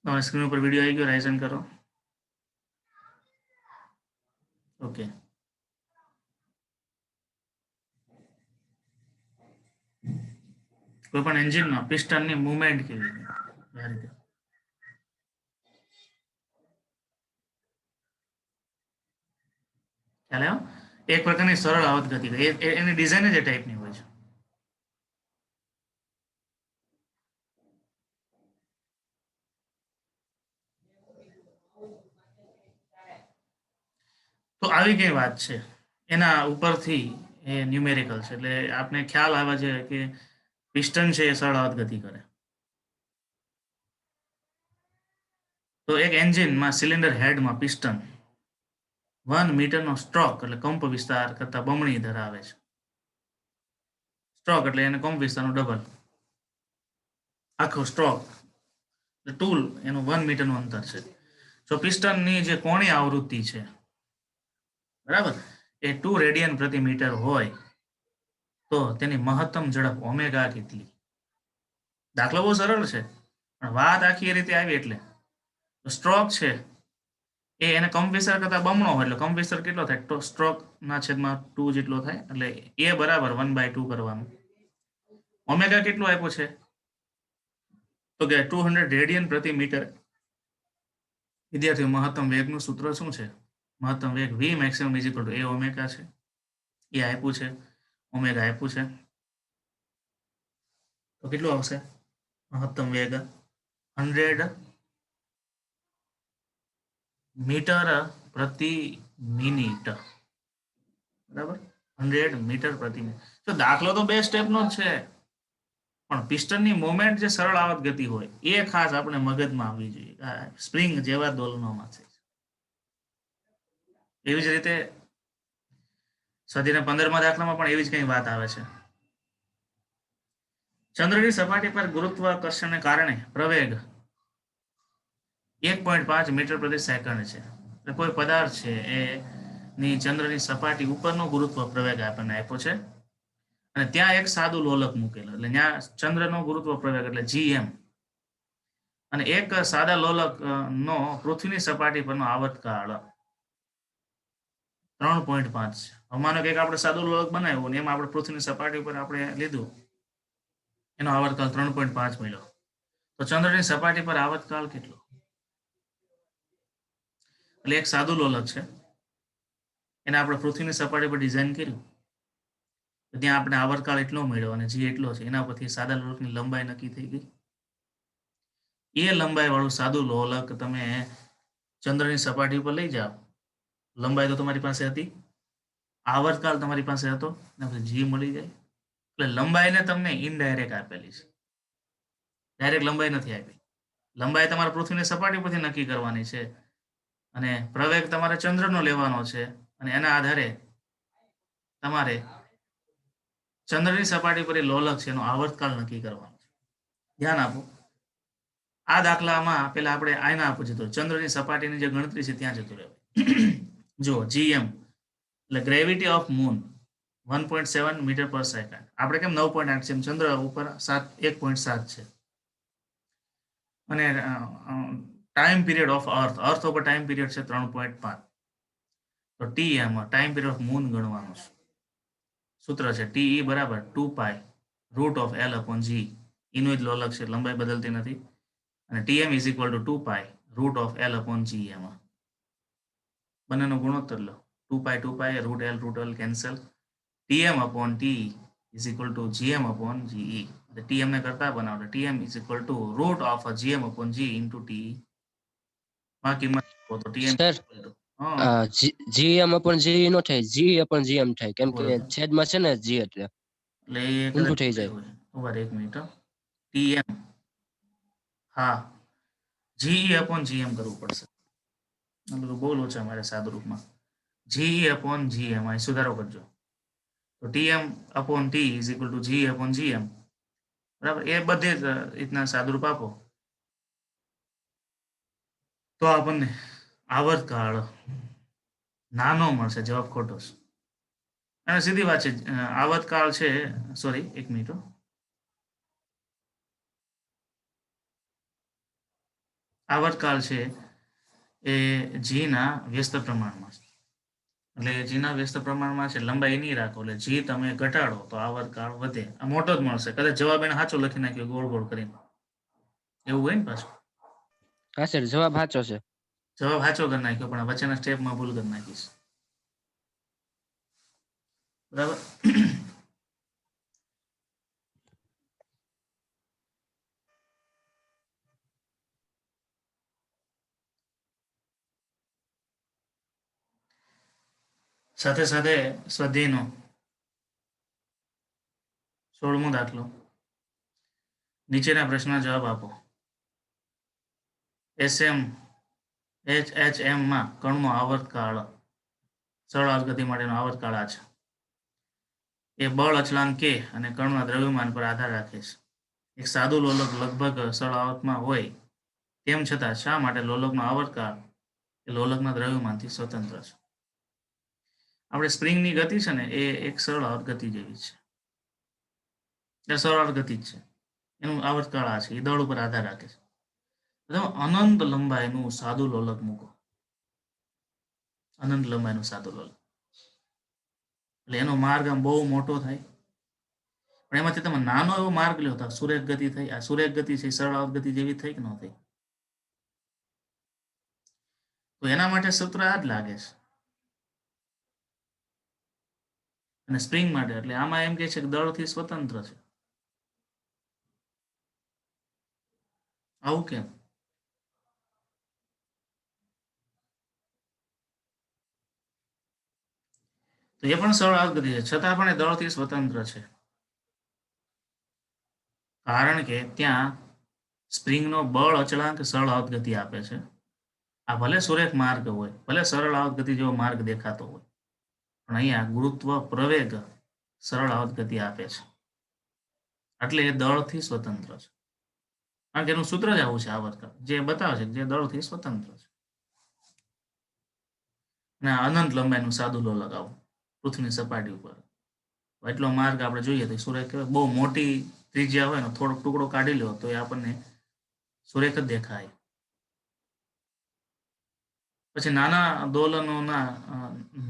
તમારી સ્ક્રીન ઉપર વિડીયો આવી ગયો, રાઇઝન કરો. ઓકે, કોઈ પણ એન્જિનમાં પિસ્ટનની મુવમેન્ટ કેવી છે આ રીતે. ખ્યાલ આવ્યો? એક પ્રકારની સરળ આવત ગતિ એની ડિઝાઇન જ એ ટાઈપની હોય છે. તો આવી કઈ વાત છે એના ઉપરથી એ ન્યુમેરિકલ છે, એટલે આપણે ખ્યાલ આવે છે કે પિસ્ટન છે એ સરળ આવત ગતિ કરે. તો એક એન્જિનમાં સિલિન્ડર હેડમાં પિસ્ટન 1 મીટરનો સ્ટ્રોક એટલે કંપ વિસ્તાર કરતા બમણી ધરાવે છે. સ્ટ્રોક એટલે એને કંપ વિસ્તારનું ડબલ. આખો સ્ટ્રોક ટૂલ એનું 1 મીટરનું અંતર છે. જો પિસ્ટનની જે કોણીય આવૃત્તિ છે બરાબર એ 2 રેડિયન પ્રતિ મીટર હોય તો તેની મહત્તમ ઝડપ ઓમેગા કેટલી? દાખલો બહુ સરળ છે પણ વાત આખી એ રીતે આવી. એટલે સ્ટ્રોક છે એ એને કંપવિસ્તર કરતા બમણો હોય એટલે કંપવિસ્તર કેટલો થાય? તો સ્ટ્રોક ના છેદમાં 2 જેટલો થાય એટલે એ બરાબર 1/2 કરવાનું. ઓમેગા કેટલું આપ્યું છે? તો કે 200 રેડિયન પ્રતિ મીટર. વિદ્યાર્થીઓ મહત્તમ વેગનું સૂત્ર શું છે? મહત્તમ વેગ v maximum is equal to a omega છે. એ આપ્યું છે, ઓમેગા આપ્યું છે. તો કેટલું આવશે? મહત્તમ વેગ 100 મીટર પ્રતિ મિનિટ. બરાબર, 100 મીટર પ્રતિ મિનિટ. તો દાખલો તો 2 સ્ટેપનો જ છે પણ પિસ્ટનની મોમેન્ટ જે સરળ આવત ગતિ હોય એ ખાસ આપણે મગજમાં આવવી જોઈએ. સ્પ્રિંગ જેવા દોલનોમાં છે. એવી જ રીતે સ્વાધ્યાય 15માં દાખલામાં પણ એવી જ કંઈ વાત આવે છે. ચંદ્રની સપાટી પર ગુરુત્વાકર્ષણને કારણે પ્રવેગ 1.5 મીટર પ્રતિ સેકન્ડ છે. એટલે કોઈ પદાર્થ છે એની ચંદ્રની સપાટી ઉપરનો ગુરુત્વ પ્રવેગ આપણને આપ્યો છે અને ત્યાં એક સાદું લોલક મૂકેલું એટલે ત્યાં ચંદ્રનો ગુરુત્વ પ્રવેગ એટલે gm અને એક સાદા લોલક નો પૃથ્વીની સપાટી પરનો આવર્તકાળ 3.5 છે. માનો કે આપણે સાદું લોલક બનાવ્યું ને એમાં આપણે પૃથ્વીની સપાટી પર આપણે લીધું એનો આવર્તકાળ 3.5 મળ્યો. તો ચંદ્રની સપાટી પર આવર્તકાળ કેટલો? એટલે એક સાદું લોલક છે એને આપણે પૃથ્વીની સપાટી પર ડિઝાઇન કર્યું તો ત્યાં આપણે આવર્તકાળ એટલો મળ્યો અને જે એટલો છે એના પરથી સાદા લોલકની લંબાઈ નક્કી થઈ ગઈ. એ લંબાઈ વાળું સાદું લોલક તમે ચંદ્રની સપાટી પર લઈ જાઓ, લંબાઈ તો તમારી પાસે હતી, આવર્તકાળ તમારી પાસે હતો ને પછી જી મળી જાય. એટલે લંબાઈને તમને ઇનડાયરેક્ટ આપેલી છે, ડાયરેક્ટ લંબાઈ નથી આપી. લંબાઈ તમારે પૃથ્વીની સપાટી પરથી નક્કી કરવાની છે અને પ્રવેગ તમારે ચંદ્રનો લેવાનો છે અને એના આધારે તમારે ચંદ્રની સપાટી પર લોલક છે એનો આવર્તકાળ નક્કી કરવાનો છે. ધ્યાન આપો, આ દાખલામાં પેલા આપણે આના આપવું છે તો ચંદ્રની સપાટીની જે ગણતરી છે ત્યાં જતું રહેવું. જો gm એટલે ગ્રેવિટી ઓફ મૂન 1.7 મીટર પર સેકન્ડ. આપણે કેમ 9.8 છે, ચંદ્ર ઉપર 1.7 છે. અને ટાઈમ પીરિયડ ઓફ અર્થ ઉપર ટાઈમ પીરિયડ છે 3.5. તો tm time period of moon ગણવાનું છે. સૂત્ર છે te બરાબર 2 root of l upon g. એનું જ લોલક છે, લંબાઈ બદલતી નથી. અને tm is equal to 2 root of l upon g. એમાં બંનેનો ગુણોત્તર લો. 2 root l cancel. tm upon t is equal to gm upon ge. tm ને કરતા બનાવો tm is equal to root of gm upon g into t. માં કિંમત તો tm gm upon g નો થાય, g upon gm થાય કેમ કે છેદમાં છે ને g એટલે ઊંધું થઈ જાય. Over 1 minute. tm હા ge અપોન gm કરવું પડશે. બહુ લોચા મારે સાદું રૂપમાં. ge અપોન gm અહીં સુધારો કરજો. તો tm upon t is equal two g upon gm. બરાબર, એ બધે જ રીતના સાદુરૂપ આપો તો આપણને આવર્તકાળ નાનો મળશે. જવાબ ખોટો છે અને સીધી વાત છે. આવર્તકાળ છે, સોરી 1 મિનિટ, આવર્તકાળ છે એ જી ના વ્યસ્ત પ્રમાણમાં છે. એટલે જી ના વ્યસ્ત પ્રમાણમાં છે, લંબાઈ નહીં રાખો એટલે જી તમે ઘટાડો તો આવર્તકાળ વધે. આ મોટો જ મળશે. કદાચ જવાબ એને સાચો લખી નાખ્યો ગોળ ગોળ કરીને, એવું હોય ને પાછું. હા સર, જવાબ સાચો છે. જવાબ સાચો કરી નાખ્યો પણ વચ્ચેના સ્ટેપમાં ભૂલ કરી નાખીશ. બરાબર, સાથે સાથે સ્વાધ્યાયનો 16મો દાખલો. નીચેના પ્રશ્નના જવાબ આપો. HHM માં કણનો આવર્તકાળ, સરળ ગતિ માટેનો આવર્તકાળ આ છે. એ બળ અચળાંક k અને કણના દ્રવ્યમાન પર આધાર રાખે છે. એક સાદું લોલક લગભગ સરળ આવર્તમાં હોય તેમ છતાં શા માટે લોલકનો આવર્તકાળ એ લોલકના દ્રવ્યમાનથી સ્વતંત્ર છે. આપણે સ્પ્રિંગની ગતિ છે ને એ એક સરળ આવર્ત ગતિ જેવી છે, એ સરળ આવર્ત ગતિ જ છે. એનું આવર્તકાળ આ છે, એ દળ ઉપર આધાર રાખે છે. તમે અનંત લંબાઈનું સાદું લોલક મૂકો, અનંત લંબાઈનું સાદું લોલક, એટલે એનો માર્ગ આમ બહુ મોટો થાય. પણ એમાંથી તમે નાનો એવો માર્ગ લ્યો તો સુરેખ ગતિ થઈ. આ સુરેખ ગતિ છે સરળ આવર્ત ગતિ જેવી થઈ કે ન થઈ? તો એના માટે સૂત્ર આ જ લાગે છે. અને સ્પ્રિંગ માટે એટલે આમાં એમ કે છે કે દળથી સ્વતંત્ર છે. આવું કેમ? તો એ પણ સરળ આવર્ત ગતિ છે, છતાં પણ એ દળથી સ્વતંત્ર છે, કારણ કે ત્યાં સ્પ્રિંગનો બળ અચળાંક સરળ આવર્ત ગતિ આપે છે. આ ભલે સુરેખ માર્ગ હોય, ભલે સરળ આવર્ત ગતિ જેવો માર્ગ દેખાતો હોય, પણ અહીંયા ગુરુત્વ પ્રવેગ સરળ આવર્ત ગતિ આપે છે, એટલે એ દળથી સ્વતંત્ર છે. કારણ કે એનું સૂત્ર જ આવું છે આવર્તકાળ, જે બતાવે છે જે દળથી સ્વતંત્ર છે. અને અનંત લંબાઈનું સાદું લોલક આવું પૃથ્વીની સપાટી ઉપર એટલો માર્ગ આપણે જોઈએ તો સુરેખ બહુ મોટી ત્રિજ્યા હોય ને થોડોક ટુકડો કાઢી લો તો એ આપણને સુરેખ જ દેખાય. પછી નાના દોલનોના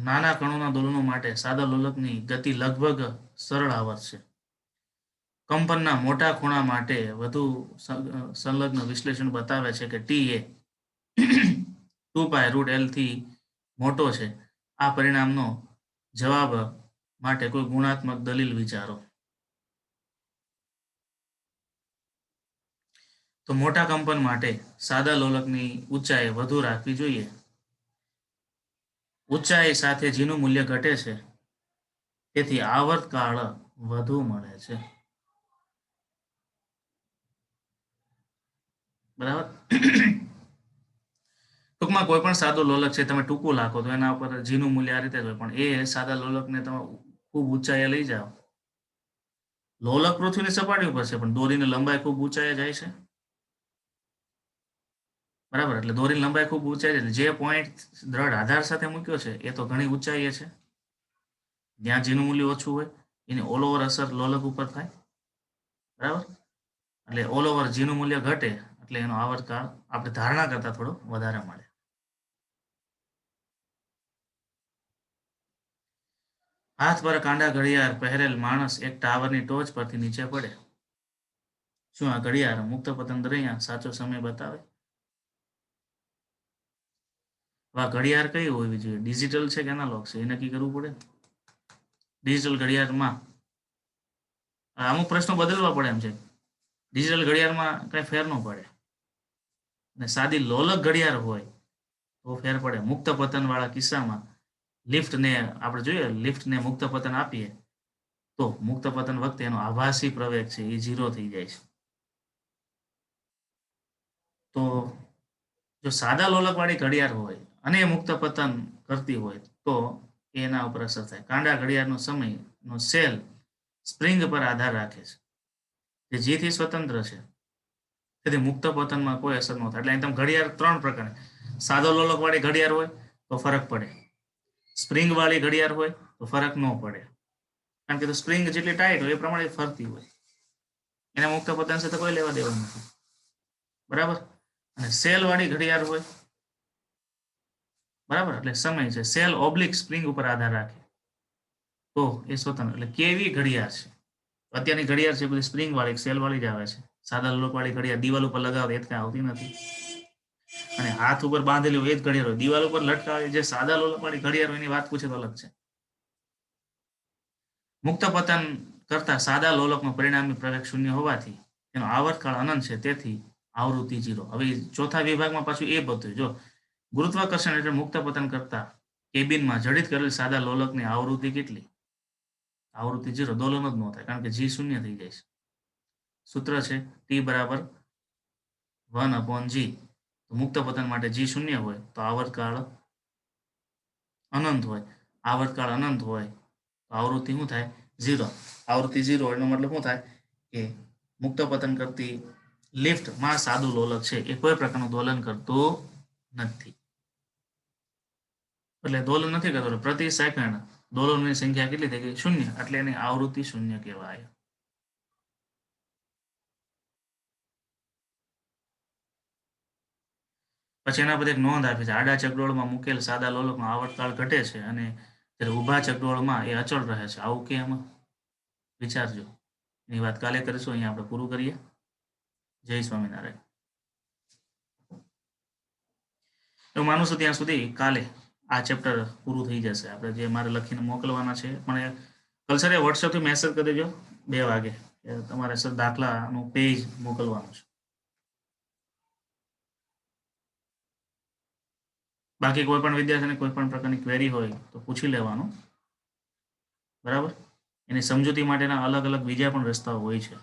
નાના કણોના દોલનો માટે સાદા લોલકની ગતિ લગભગ સરળ આવર્ત છે. કંપનના મોટા ખૂણા માટે વધુ સંલગ્ન વિશ્લેષણ બતાવે છે કે ટી એ 2π√L થી મોટો છે. આ પરિણામનો જવાબ માટે કોઈ ગુણાત્મક દલીલ વિચારો. તો મોટા કંપન માટે સાદા લોલકની ઊંચાઈ વધુ રાખવી જોઈએ. ઊંચાઈ સાથે જીનું મૂલ્ય ઘટે છે, તેથી આવર્તકાળ વધુ મળે છે. બરાબર. ટૂંકમાં કોઈ પણ સાદું લોલક છે તમે ટૂંકું લાખો તો એના ઉપર જીનું મૂલ્ય આ રીતે જ હોય, પણ એ સાદા લોલકને તમે ખૂબ ઊંચાઈએ લઈ જાઓ. લોલક પૃથ્વીની સપાટી ઉપર છે પણ દોરીની લંબાઈ ખૂબ ઊંચાઈએ જાય છે. બરાબર, એટલે દોરીની લંબાઈ ખૂબ ઊંચાઈ છે, જે પોઈન્ટ દ્રઢ આધાર સાથે મૂક્યો છે એ તો ઘણી ઊંચાઈએ છે. જ્યાં જીનું મૂલ્ય ઓછું હોય એની ઓલ ઓવર અસર લોલક ઉપર થાય. બરાબર, એટલે ઓલ ઓવર જીનું મૂલ્ય ઘટે એટલે એનો આવર્તકાળ આપણે ધારણા કરતા થોડો વધારે મળે. હાથ પર કાંડા ઘડિયાળ પહેરેલ માણસ એક ટાવરની ટોચ પરથી નીચે પડે. શું આ ઘડિયાળ મુક્ત પતન દરમિયાન સાચો સમય બતાવે? આ ઘડિયાળ કઈ હોવી જોઈએ, ડિજિટલ છે કે એનાલોગ છે એ નક્કી કરવું પડે. ડિજિટલ ઘડિયાળમાં અમુક પ્રશ્નો બદલવા પડે એમ છે. ડિજિટલ ઘડિયાળમાં કઈ ફેર ન પડે, અને સાદી લોલક ઘડિયાળ હોય તો ફેર પડે. મુક્ત પતન વાળા કિસ્સામાં લિફ્ટને આપણે જોઈએ, લિફ્ટને મુક્ત પતન આપીએ તો મુક્ત પતન વખતે એનો આભાસી પ્રવેગ છે એ 0 થઈ જાય છે. તો જો સાદા લોલક વાળી ઘડિયાળ હોય અને મુક્ત પતન કરતી હોય તો એના ઉપર અસર થાય. કાંડા ઘડિયાળનો સમયનો સેલ સ્પ્રિંગ પર આધાર રાખે છે, જે જીથી સ્વતંત્ર છે, તેથી મુક્ત પતનમાં કોઈ અસર ન થાય. એટલે અહીં તમે ઘડિયાળ 3 પ્રકારની, સાદો લોલક વાળી ઘડિયાળ હોય તો ફરક પડે, સ્પ્રિંગ વાળી ઘડિયાળ હોય તો ફરક ન પડે, કારણ કે સ્પ્રિંગ જેટલી ટાઈટ હોય એ પ્રમાણે ફરતી હોય, એના મુક્ત પતન સાથે કોઈ લેવા દેવા નથી. બરાબર, અને સેલ વાળી ઘડિયાળ હોય, બરાબર, એટલે સમય છે સેલ ઓબ્લિક સ્પ્રિંગ ઉપર આધાર રાખે તો એ સ્વતંત્ર. એટલે કેવી ઘડિયાળ છે અત્યારની ઘડિયાળ છે બધી સ્પ્રિંગ વાળી સેલ વાળી જ આવે છે. સાદા લોલક વાળી ઘડિયાળ દિવાલ ઉપર લગાવે એ જ કઈ આવતી નથી, અને હાથ ઉપર બાંધેલી હોય એ જ ઘડિયાળ હોય. દિવાલ ઉપર લટકાવે જે સાદા લોલક વાળી ઘડિયાળ હોય એની વાત પૂછે તો અલગ છે. મુક્ત પતન કરતા સાદા લોલકનો પરિણામી પ્રવેગ શૂન્ય હોવાથી એનો આવર્તકાળ અનંત છે, તેથી આવૃત્તિ 0. હવે ચોથા વિભાગમાં પાછું એ બધું જો ગુરુત્વાકર્ષણ એટલે મુક્ત પતન કરતા કેબિનમાં જડિત કરેલ સાદા લોલકની આવૃત્તિ કેટલી? આવૃત્તિ 0, દોલન જ ન થાય કારણ કે જી શૂન્ય થઈ જાય છે. સૂત્ર છે ટી બરાબર 1/g. મુક્ત પતન માટે જી શૂન્ય હોય તો આવર્તકાળ અનંત હોય. આવર્તકાળ અનંત હોય તો આવૃત્તિ શું થાય? 0. આવૃત્તિ 0 એનો મતલબ શું થાય કે મુક્ત પતન કરતી લિફ્ટમાં સાદું લોલક છે એ કોઈ પ્રકારનું દોલન કરતું નથી. એટલે દોલન નથી કરતો, પ્રતિ સેકન્ડ દોલનની સંખ્યા કેટલી થઈ ગઈ? 0, એટલે એની આવૃત્તિ 0 કહેવાય. પછી એના પછી એક નોંધ આપી છે, આડા ચકડોળમાં મૂકેલ સાદા લોલકમાં આવર્તકાળ ઘટે છે અને જ્યારે ઊભા ચકડોળમાં એ અચળ રહે છે. આવું કેમ? વિચારજો. એની વાત કાલે કરીશું. અહીંયા આપણે પૂરું કરીએ. જય સ્વામિનારાયણ. હું માનું છું ત્યાં સુધી કાલે આ ચેપ્ટર પૂરું થઈ જશે. આપણે જે મારે લખીને મોકલવાના છે, પણ કલ્સરે વોટ્સએપથી મેસેજ કરી દેજો 2 વાગે કે તમારે સર દાખલાનું પેજ મોકલવાનું છે. બાકી કોઈ પણ વિદ્યાર્થીને કોઈ પણ પ્રકારની ક્વેરી હોય તો પૂછી લેવાનું, બરાબર. એની સમજૂતી માટેના અલગ અલગ બીજા પણ રસ્તાઓ હોય છે.